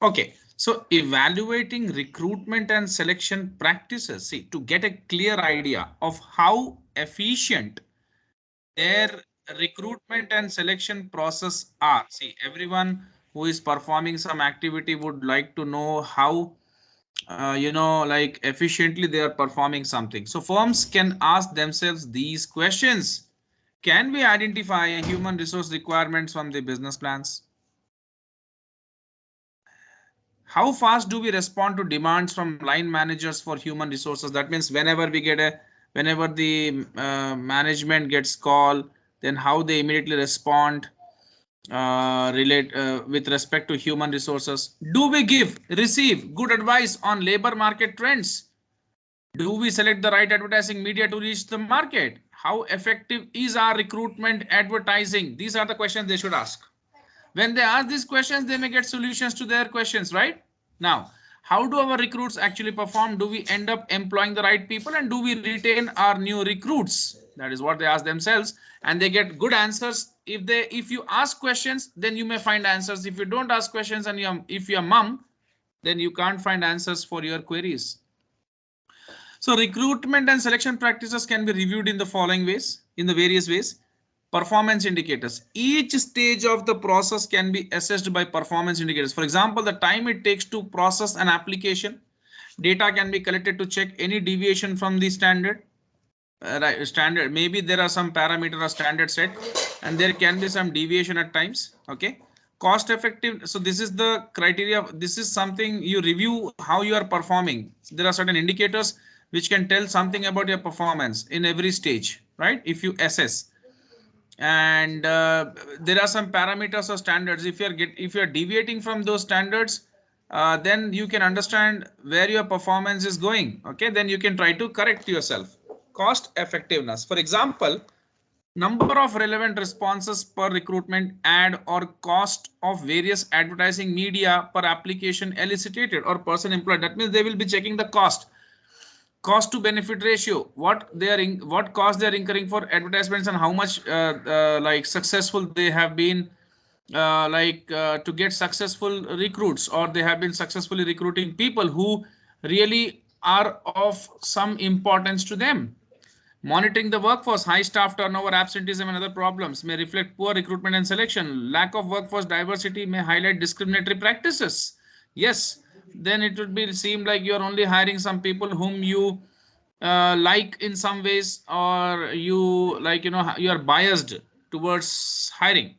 Okay, so evaluating recruitment and selection practices, see, to get a clear idea of how efficient their recruitment and selection process are. See, everyone who is performing some activity would like to know how, like efficiently they are performing something. So firms can ask themselves these questions. Can we identify human resource requirements from the business plans? How fast do we respond to demands from line managers for human resources? That means whenever the management gets call, then how they immediately respond relate with respect to human resources. Do we receive good advice on labor market trends? Do we select the right advertising media to reach the market? How effective is our recruitment advertising? These are the questions they should ask. When they ask these questions, they may get solutions to their questions, right? Now, how do our recruits actually perform? Do we end up employing the right people, and do we retain our new recruits? That is what they ask themselves, and they get good answers. If you ask questions, then you may find answers. If you don't ask questions and if you're mum, then you can't find answers for your queries. So recruitment and selection practices can be reviewed in the following ways, in the various ways. Performance indicators. Each stage of the process can be assessed by performance indicators. For example, the time it takes to process an application. Data can be collected to check any deviation from the standard. Right, standard. Maybe there are some parameter or standard set, and there can be some deviation at times. Okay. Cost effective. So this is the criteria. This is something you review how you are performing. There are certain indicators which can tell something about your performance in every stage, right? If you assess, and there are some parameters or standards. If you're deviating from those standards, then you can understand where your performance is going. Okay, then you can try to correct yourself. Cost effectiveness. For example, number of relevant responses per recruitment ad or cost of various advertising media per application elicited or person employed. That means they will be checking the cost to benefit ratio, what cost they are incurring for advertisements, and how much like successful they have been, to get successful recruits, or they have been successfully recruiting people who really are of some importance to them. Monitoring the workforce. High staff turnover, absenteeism and other problems may reflect poor recruitment and selection. Lack of workforce diversity may highlight discriminatory practices. Yes, then it would be seem like you're only hiring some people whom you like in some ways, or you like, you are biased towards hiring.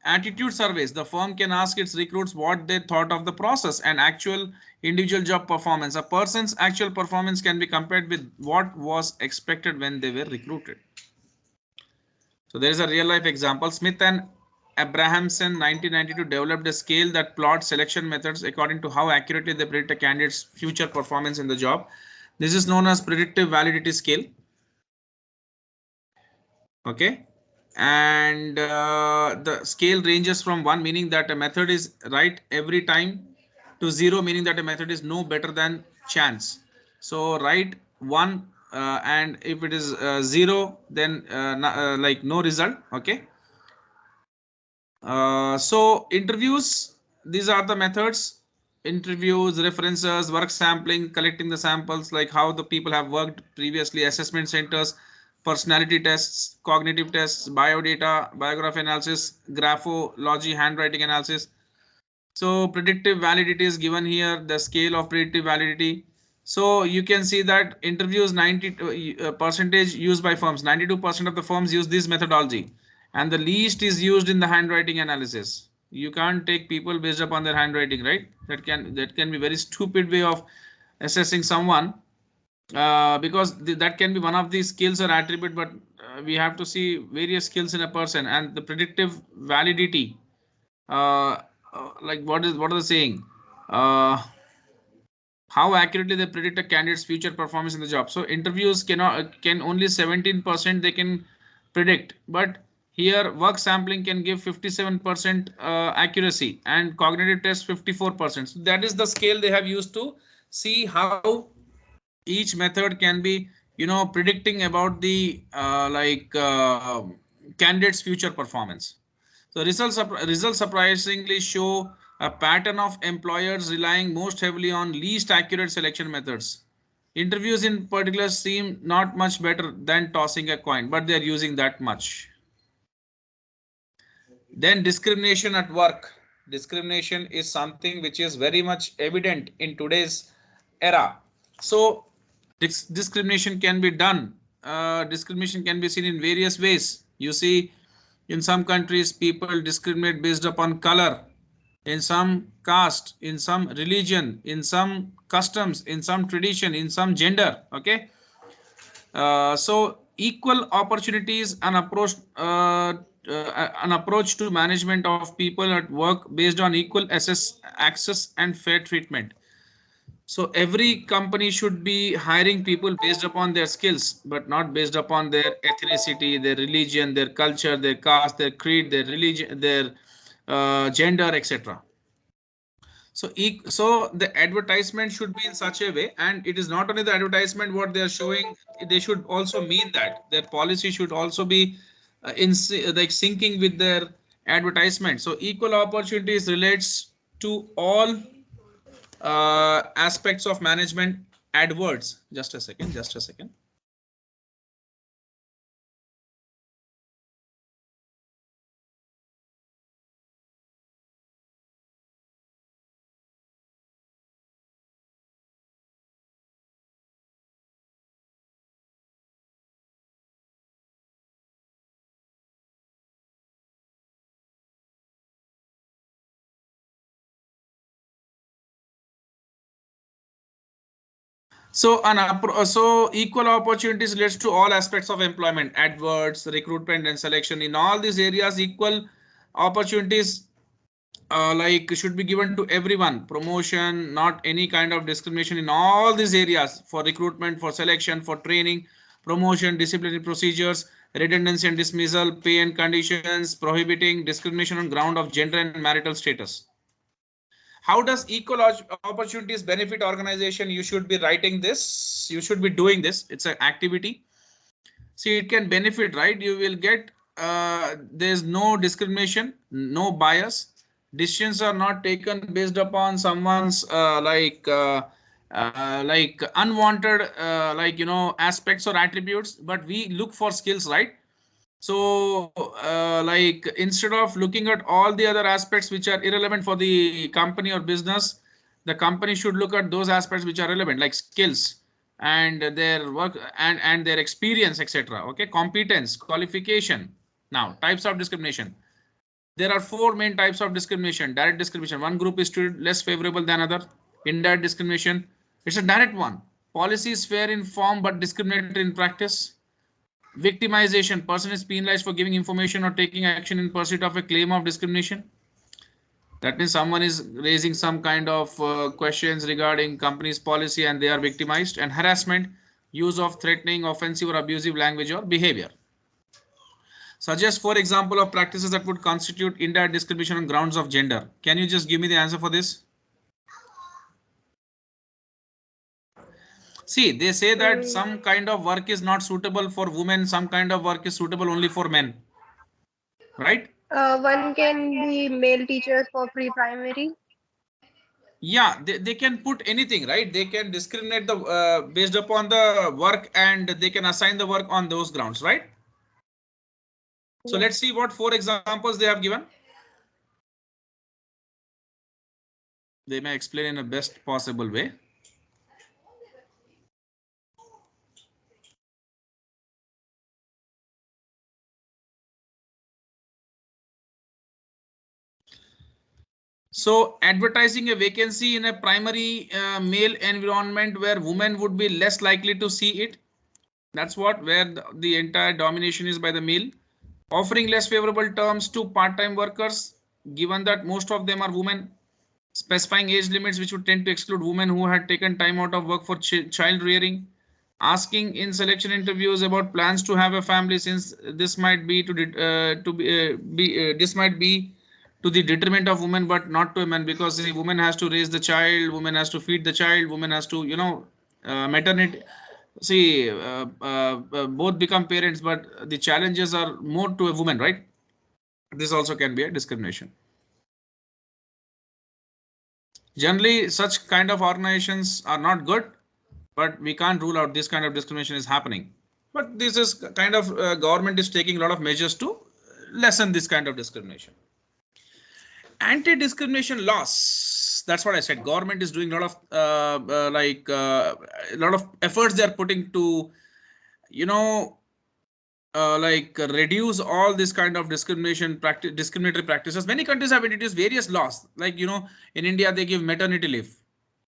Attitude surveys. The firm can ask its recruits what they thought of the process and actual individual job performance. A person's actual performance can be compared with what was expected when they were recruited. So there is a real life example. Smith and Abrahamson 1992 developed a scale that plots selection methods according to how accurately they predict a candidate's future performance in the job. This is known as predictive validity scale. Okay. And the scale ranges from 1, meaning that a method is right every time, to 0, meaning that a method is no better than chance. So write 1, and if it is 0, then like no result. Okay. So interviews, these are the methods: interviews, references, work sampling, collecting the samples, like how the people have worked previously, assessment centers, personality tests, cognitive tests, biodata, biography analysis, graphology, handwriting analysis. So predictive validity is given here, the scale of predictive validity. So you can see that interviews 90 percentage used by firms. 92% of the firms use this methodology, and the least is used in the handwriting analysis. You can't take people based upon their handwriting, right? That can be very stupid way of assessing someone, because that can be one of the skills or attribute, but we have to see various skills in a person. And the predictive validity, uh, like what are they saying, uh, how accurately they predict a candidate's future performance in the job. So interviews can only 17% they can predict, but here work sampling can give 57% accuracy, and cognitive test 54%. So that is the scale they have used to see how each method can be, predicting about the candidate's future performance. So results surprisingly show A pattern of employers relying most heavily on least accurate selection methods. Interviews in particular seem not much better than tossing a coin, but they're using that much. Then discrimination at work. Discrimination is something which is very much evident in today's era. So discrimination can be done. Discrimination can be seen in various ways. You see, in some countries, people discriminate based upon color, in some caste, in some religion, in some customs, in some tradition, in some gender. Okay. So equal opportunities and an approach to management of people at work based on equal access and fair treatment. So every company should be hiring people based upon their skills, but not based upon their ethnicity, their religion, their culture, their caste, their creed, their religion, their gender, etc. So the advertisement should be in such a way, and it is not only the advertisement what they are showing, they should also mean that their policy should also be like syncing with their advertisement. So equal opportunities relates to all aspects of management adverts. Just a second, just a second. So equal opportunities relates to all aspects of employment, adverts, recruitment and selection. In all these areas, equal opportunities like should be given to everyone. Promotion, not any kind of discrimination in all these areas, for recruitment, for selection, for training, promotion, disciplinary procedures, redundancy and dismissal, pay and conditions, prohibiting discrimination on ground of gender and marital status. How does equal opportunities benefit organization? You should be writing this, you should be doing this. It's an activity. See, it can benefit, right? You will get there's no discrimination, no bias. Decisions are not taken based upon someone's like unwanted aspects or attributes, but we look for skills, right? So like instead of looking at all the other aspects which are irrelevant for the company or business, the company should look at those aspects which are relevant, like skills and their work and their experience, etc. Okay, competence, qualification. Now, types of discrimination. There are four main types of discrimination. Direct discrimination, one group is treated less favorable than other. Indirect discrimination, it's a direct one. Policy is fair in form but discriminatory in practice. Victimization, person is penalized for giving information or taking action in pursuit of a claim of discrimination. That means someone is raising some kind of questions regarding company's policy and they are victimized. And harassment, use of threatening, offensive or abusive language or behavior. Suggest for example of practices that would constitute indirect discrimination on grounds of gender. Can you just give me the answer for this? See, they say that some kind of work is not suitable for women, some kind of work is suitable only for men, right? One can be male teachers for pre-primary. Yeah, they can put anything, right? They can discriminate the based upon the work, and they can assign the work on those grounds, right? So Yeah. let's see what four examples they have given. They may explain in a best possible way. So advertising a vacancy in a primary male environment where women would be less likely to see it. That's what where the entire domination is by the male. Offering less favorable terms to part-time workers, given that most of them are women. Specifying age limits which would tend to exclude women who had taken time out of work for child rearing. Asking in selection interviews about plans to have a family, since this might be this might be to the detriment of women but not to a man, because the woman has to raise the child, woman has to feed the child, woman has to maternity. See, both become parents, but the challenges are more to a woman, right? This also can be a discrimination. Generally, such kind of organizations are not good, but we can't rule out this kind of discrimination is happening. But this is kind of government is taking a lot of measures to lessen this kind of discrimination. Anti-discrimination laws. That's what I said. Government is doing a lot of a lot of efforts they are putting to, you know, reduce all this kind of discriminatory practices. Many countries have introduced various laws. Like, in India they give maternity leave.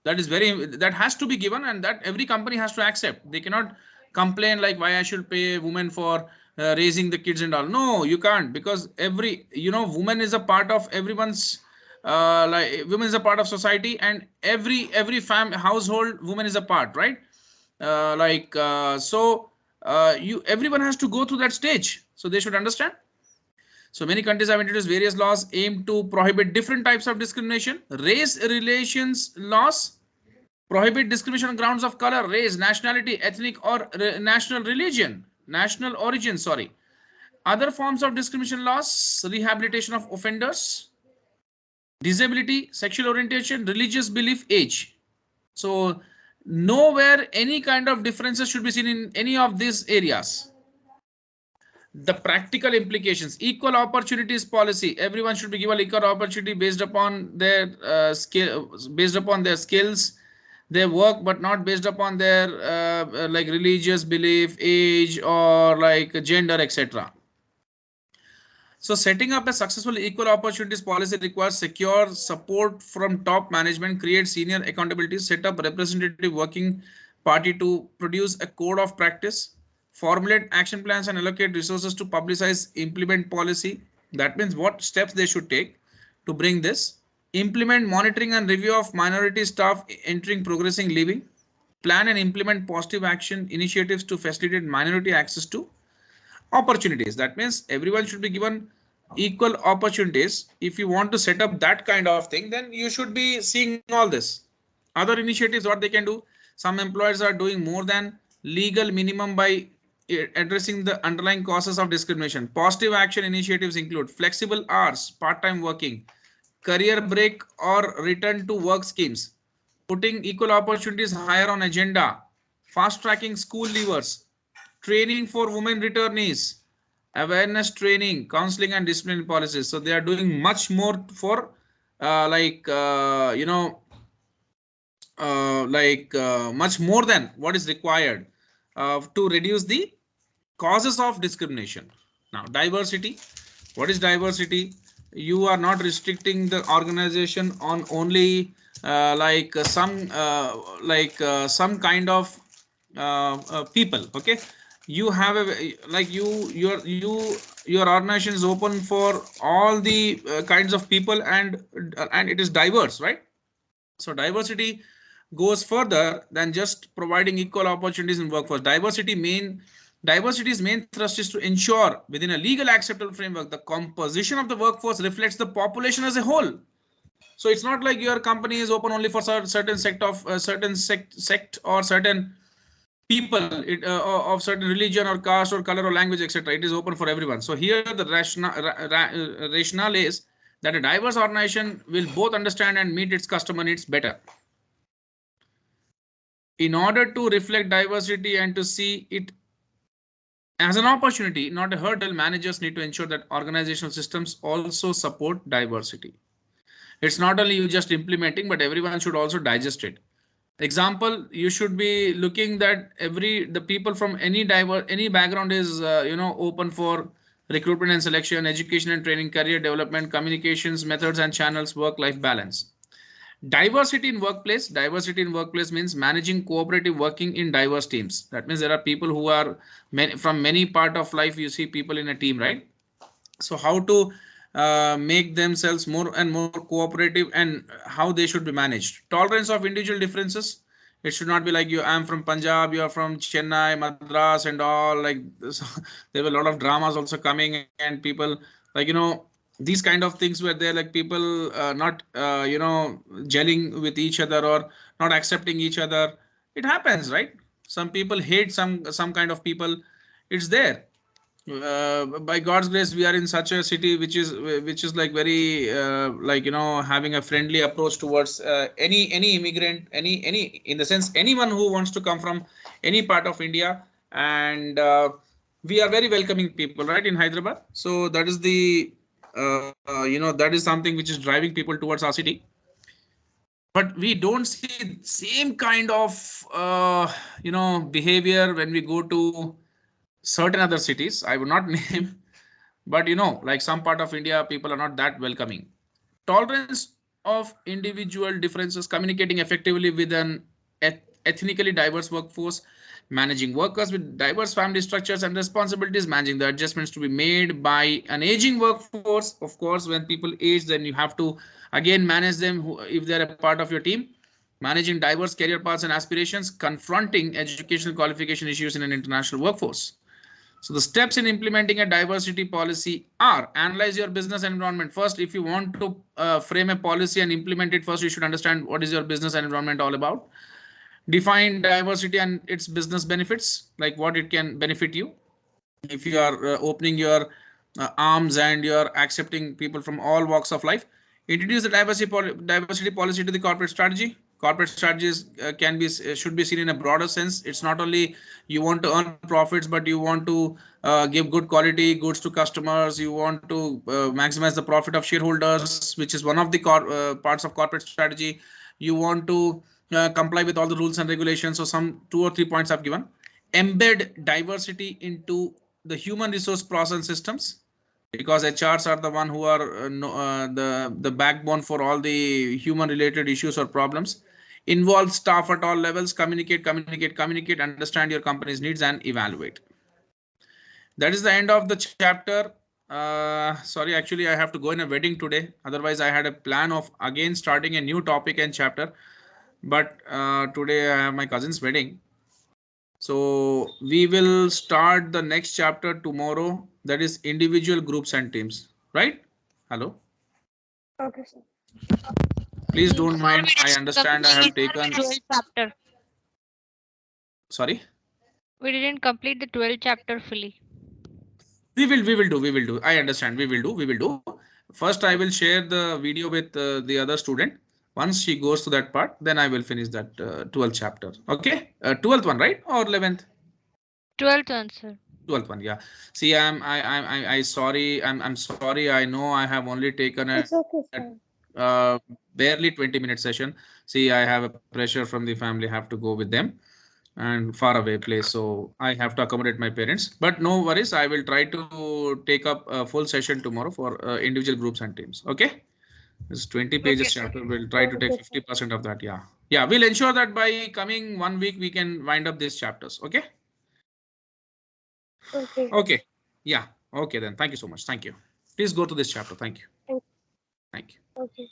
That has to be given, and that every company has to accept. They cannot complain like why I should pay a woman for raising the kids and all. No, you can't, because every woman is a part of everyone's women is a part of society, and every household woman is a part, right? You everyone has to go through that stage, so they should understand. So many countries have introduced various laws aimed to prohibit different types of discrimination. Race relations laws prohibit discrimination on grounds of color, race, nationality, ethnic or national origin, sorry. Other forms of discrimination laws: rehabilitation of offenders, disability, sexual orientation, religious belief, age. So nowhere any kind of differences should be seen in any of these areas. The practical implications: equal opportunities policy. Everyone should be given equal opportunity based upon their skills, their work, but not based upon their like religious belief, age, or like gender, etc. So setting up a successful equal opportunities policy requires secure support from top management, create senior accountability, set up representative working party to produce a code of practice, formulate action plans and allocate resources to publicize, implement policy. That means what steps they should take to bring this. Implement monitoring and review of minority staff entering, progressing, leaving. Plan and implement positive action initiatives to facilitate minority access to opportunities. That means everyone should be given equal opportunities. If you want to set up that kind of thing, then you should be seeing all this. Other initiatives what they can do: some employers are doing more than legal minimum by addressing the underlying causes of discrimination. Positive action initiatives include flexible hours, part-time working, career break or return to work schemes, putting equal opportunities higher on agenda, fast tracking school leavers, training for women returnees, awareness training, counseling and disciplinary policies. So they are doing much more for much more than what is required to reduce the causes of discrimination. Now, diversity. What is diversity? You are not restricting the organization on only some kind of people. Okay, you have a like your organization is open for all the kinds of people, and it is diverse, right? So diversity goes further than just providing equal opportunities in workforce. Diversity's main thrust is to ensure within a legal acceptable framework the composition of the workforce reflects the population as a whole. So it's not like your company is open only for certain sect or certain people of certain religion or caste or color or language, etc. It is open for everyone. So here the rationale is that a diverse organization will both understand and meet its customer needs better. In order to reflect diversity and to see it as an opportunity, not a hurdle, managers need to ensure that organizational systems also support diversity. It's not only you just implementing, but everyone should also digest it. Example, you should be looking that the people from any background is open for recruitment and selection, education and training, career development, communications methods and channels, work-life balance. Diversity in workplace means managing cooperative working in diverse teams. That means there are people who are from many part of life. You see people in a team, right? So how to make themselves more and more cooperative, and how they should be managed. Tolerance of individual differences. It should not be like I'm from Punjab, you are from Chennai, Madras and all, like this. There were a lot of dramas also coming, and people like these kind of things where they're like people not gelling with each other or not accepting each other. It happens, right? Some people hate some kind of people. It's there. by God's grace, we are in such a city which is like very like having a friendly approach towards any immigrant, any in the sense anyone who wants to come from any part of India, and we are very welcoming people, right, in Hyderabad. So that is the that is something which is driving people towards our city. But we don't see same kind of behavior when we go to certain other cities. I would not name, but like some part of India, people are not that welcoming. Tolerance of individual differences, communicating effectively with an ethnically diverse workforce, managing workers with diverse family structures and responsibilities, managing the adjustments to be made by an aging workforce. Of course, when people age, then you have to again manage them if they're a part of your team. Managing diverse career paths and aspirations, confronting educational qualification issues in an international workforce. So the steps in implementing a diversity policy are: analyze your business environment. First, if you want to frame a policy and implement it, first you should understand what is your business environment all about. Define diversity and its business benefits, like what it can benefit you. If you are opening your arms and you are accepting people from all walks of life. Introduce the diversity policy to the corporate strategy. Corporate strategies should be seen in a broader sense. It's not only you want to earn profits, but you want to give good quality goods to customers. You want to maximize the profit of shareholders, which is one of the parts of corporate strategy. You want to comply with all the rules and regulations. So some 2 or 3 points I've given. Embed diversity into the human resource process systems, because HRs are the one who are the backbone for all the human related issues or problems. Involve staff at all levels. Communicate, understand your company's needs and evaluate. That is the end of the chapter. Sorry, actually I have to go in a wedding today. Otherwise I had a plan of again starting a new topic and chapter, but today I have my cousin's wedding. So we will start the next chapter tomorrow, that is individual, groups and teams, right? Hello. Okay, sir. Please don't Sir, mind. I understand I have taken. 12th chapter. Sorry. We didn't complete the 12th chapter fully. We will do. I understand. We will do. First, I will share the video with the other student. Once she goes to that part, then I will finish that 12th chapter. Okay. 12th one, right? Or 11th? 12th one, sir. 12th one, yeah. See, I sorry. I'm sorry. I know I have only taken a It's okay, sir. barely 20-minute session. See, I have a pressure from the family. Have to go with them and far away place. So I have to accommodate my parents. But no worries. I will try to take up a full session tomorrow for individual groups and teams. Okay. This 20 Okay, pages sir. chapter. We'll try to take Okay, sir. 50% of that. Yeah. Yeah. We'll ensure that by coming 1 week, we can wind up these chapters. Okay. Okay. Okay. Yeah. Okay then. Thank you so much. Thank you. Please go to this chapter. Thank you. Thank- Thank you. Okay.